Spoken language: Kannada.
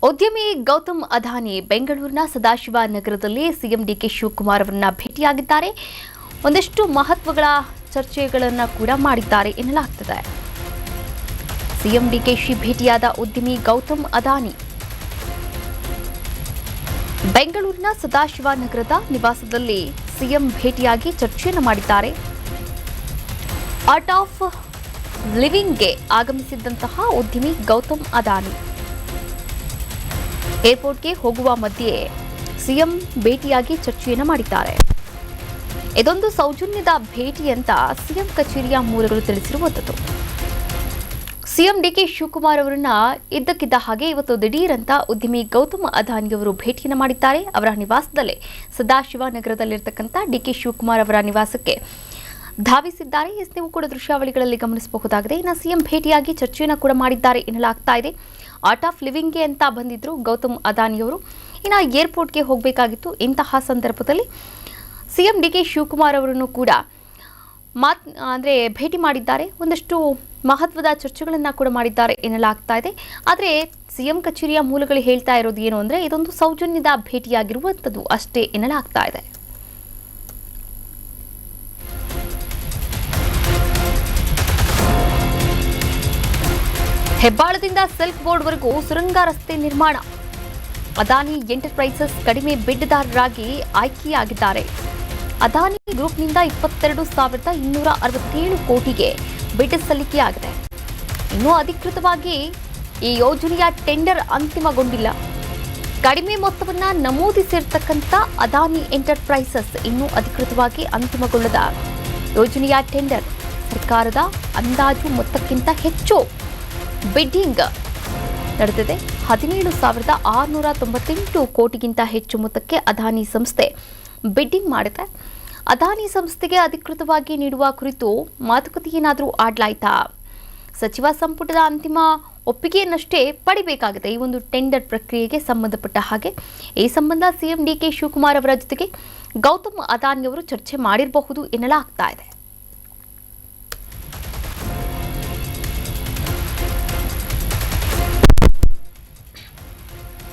ಉದ್ಯಮಿ ಗೌತಮ್ ಅದಾನಿ ಬೆಂಗಳೂರಿನ ಸದಾಶಿವ ನಗರದಲ್ಲಿ ಸಿಎಂ ಡಿಕೆ ಶಿವಕುಮಾರ್ ಅವರನ್ನ ಭೇಟಿಯಾಗಿದ್ದಾರೆ. ಒಂದಷ್ಟು ಮಹತ್ವಗಳ ಚರ್ಚೆಗಳನ್ನು ಕೂಡ ಮಾಡಿದ್ದಾರೆ ಎನ್ನಲಾಗುತ್ತದೆ. ಸಿಎಂ ಡಿಕೆಶಿ ಭೇಟಿಯಾದ ಉದ್ಯಮಿ ಗೌತಮ್ ಅದಾನಿ ಬೆಂಗಳೂರಿನ ಸದಾಶಿವ ನಗರದ ನಿವಾಸದಲ್ಲಿ ಸಿಎಂ ಭೇಟಿಯಾಗಿ ಚರ್ಚೆಯನ್ನು ಮಾಡಿದ್ದಾರೆ. ಆರ್ಟ್ ಆಫ್ ಲಿವಿಂಗ್ಗೆ ಆಗಮಿಸಿದ್ದಂತಹ ಉದ್ಯಮಿ ಗೌತಮ್ ಅದಾನಿ ಏರ್ಪೋರ್ಟ್ಗೆ ಹೋಗುವ ಮಧ್ಯೆ ಸಿಎಂ ಭೇಟಿಯಾಗಿ ಚರ್ಚೆಯನ್ನು ಮಾಡಿದ್ದಾರೆ. ಇದೊಂದು ಸೌಜನ್ಯದ ಭೇಟಿ ಅಂತ ಸಿಎಂ ಕಚೇರಿಯ ಮೂಲಗಳು ತಿಳಿಸಿರುವಂಥದ್ದು. ಸಿಎಂ ಡಿಕೆ ಶಿವಕುಮಾರ್ ಅವರನ್ನ ಇದ್ದಕ್ಕಿದ್ದ ಹಾಗೆ ಇವತ್ತು ದಿಢೀರ್ ಅಂತ ಉದ್ಯಮಿ ಗೌತಮ್ ಅದಾನಿ ಅವರು ಭೇಟಿಯನ್ನು ಮಾಡಿದ್ದಾರೆ. ಅವರ ನಿವಾಸದಲ್ಲೇ ಸದಾಶಿವ ನಗರದಲ್ಲಿರ್ತಕ್ಕಂಥ ಡಿಕೆ ಶಿವಕುಮಾರ್ ಅವರ ನಿವಾಸಕ್ಕೆ ಧಾವಿಸಿದ್ದಾರೆ. ನೀವು ಕೂಡ ದೃಶ್ಯಾವಳಿಗಳಲ್ಲಿ ಗಮನಿಸಬಹುದಾಗಿದೆ. ಇನ್ನು ಸಿಎಂ ಭೇಟಿಯಾಗಿ ಚರ್ಚೆಯನ್ನು ಕೂಡ ಮಾಡಿದ್ದಾರೆ ಎನ್ನಲಾಗ್ತಾ ಇದೆ. ಆರ್ಟ್ ಆಫ್ ಲಿವಿಂಗ್ಗೆ ಅಂತ ಬಂದಿದ್ರು ಗೌತಮ್ ಅದಾನಿಯವರು. ಇನ್ನು ಏರ್ಪೋರ್ಟ್ಗೆ ಹೋಗಬೇಕಾಗಿತ್ತು. ಇಂತಹ ಸಂದರ್ಭದಲ್ಲಿ ಸಿಎಂ ಡಿಕೆ ಶಿವಕುಮಾರ್ ಅವರನ್ನು ಕೂಡ ಭೇಟಿ ಮಾಡಿದ್ದಾರೆ. ಒಂದಷ್ಟು ಮಹತ್ವದ ಚರ್ಚೆಗಳನ್ನು ಕೂಡ ಮಾಡಿದ್ದಾರೆ ಎನ್ನಲಾಗ್ತಾ ಇದೆ. ಆದರೆ ಸಿಎಂ ಕಚೇರಿಯ ಮೂಲಗಳು ಹೇಳ್ತಾ ಇರೋದು ಏನು ಅಂದರೆ ಇದೊಂದು ಸೌಜನ್ಯದ ಭೇಟಿಯಾಗಿರುವಂಥದ್ದು ಅಷ್ಟೇ ಎನ್ನಲಾಗ್ತಾ ಇದೆ. ಹೆಬ್ಬಾಳದಿಂದ ಸಿಲ್ಕ್ ಬೋರ್ಡ್ವರೆಗೂ ಸುರಂಗ ರಸ್ತೆ ನಿರ್ಮಾಣ. ಅದಾನಿ ಎಂಟರ್ಪ್ರೈಸಸ್ ಕಡಿಮೆ ಬಿಡ್ದಾರರಾಗಿ ಆಯ್ಕೆಯಾಗಿದ್ದಾರೆ. ಅದಾನಿ ಗ್ರೂಪ್ನಿಂದ 22,267 ಕೋಟಿಗೆ ಬಿಡ್ ಸಲ್ಲಿಕೆಯಾಗಿದೆ. ಇನ್ನೂ ಅಧಿಕೃತವಾಗಿ ಈ ಯೋಜನೆಯ ಟೆಂಡರ್ ಅಂತಿಮಗೊಂಡಿಲ್ಲ. ಕಡಿಮೆ ಮೊತ್ತವನ್ನು ನಮೂದಿಸಿರ್ತಕ್ಕಂಥ ಅದಾನಿ ಎಂಟರ್ಪ್ರೈಸಸ್ ಇನ್ನೂ ಅಧಿಕೃತವಾಗಿ ಅಂತಿಮಗೊಳ್ಳದ ಯೋಜನೆಯ ಟೆಂಡರ್ ಸರ್ಕಾರದ ಅಂದಾಜು ಮೊತ್ತಕ್ಕಿಂತ ಹೆಚ್ಚು ಬಿಡ್ಡಿಂಗ್ ನಡೆದಿದೆ. 17,698 ಕೋಟಿಗಿಂತ ಹೆಚ್ಚು ಮೊತ್ತಕ್ಕೆ ಅದಾನಿ ಸಂಸ್ಥೆ ಬಿಡ್ಡಿಂಗ್ ಮಾಡಿದೆ. ಅದಾನಿ ಸಂಸ್ಥೆಗೆ ಅಧಿಕೃತವಾಗಿ ನೀಡುವ ಕುರಿತು ಮಾತುಕತೆ ಏನಾದರೂ ಆಡ್ಲಾಯ್ತಾ? ಸಚಿವ ಸಂಪುಟದ ಅಂತಿಮ ಒಪ್ಪಿಗೆಯನ್ನಷ್ಟೇ ಪಡಿಬೇಕಾಗಿದೆ ಈ ಒಂದು ಟೆಂಡರ್ ಪ್ರಕ್ರಿಯೆಗೆ ಸಂಬಂಧಪಟ್ಟ ಹಾಗೆ. ಈ ಸಂಬಂಧ ಸಿಎಂ ಡಿಕೆ ಶಿವಕುಮಾರ್ ಅವರ ಜೊತೆಗೆ ಗೌತಮ್ ಅದಾನಿ ಅವರು ಚರ್ಚೆ ಮಾಡಿರಬಹುದು ಎನ್ನಲಾಗ್ತಾ ಇದೆ.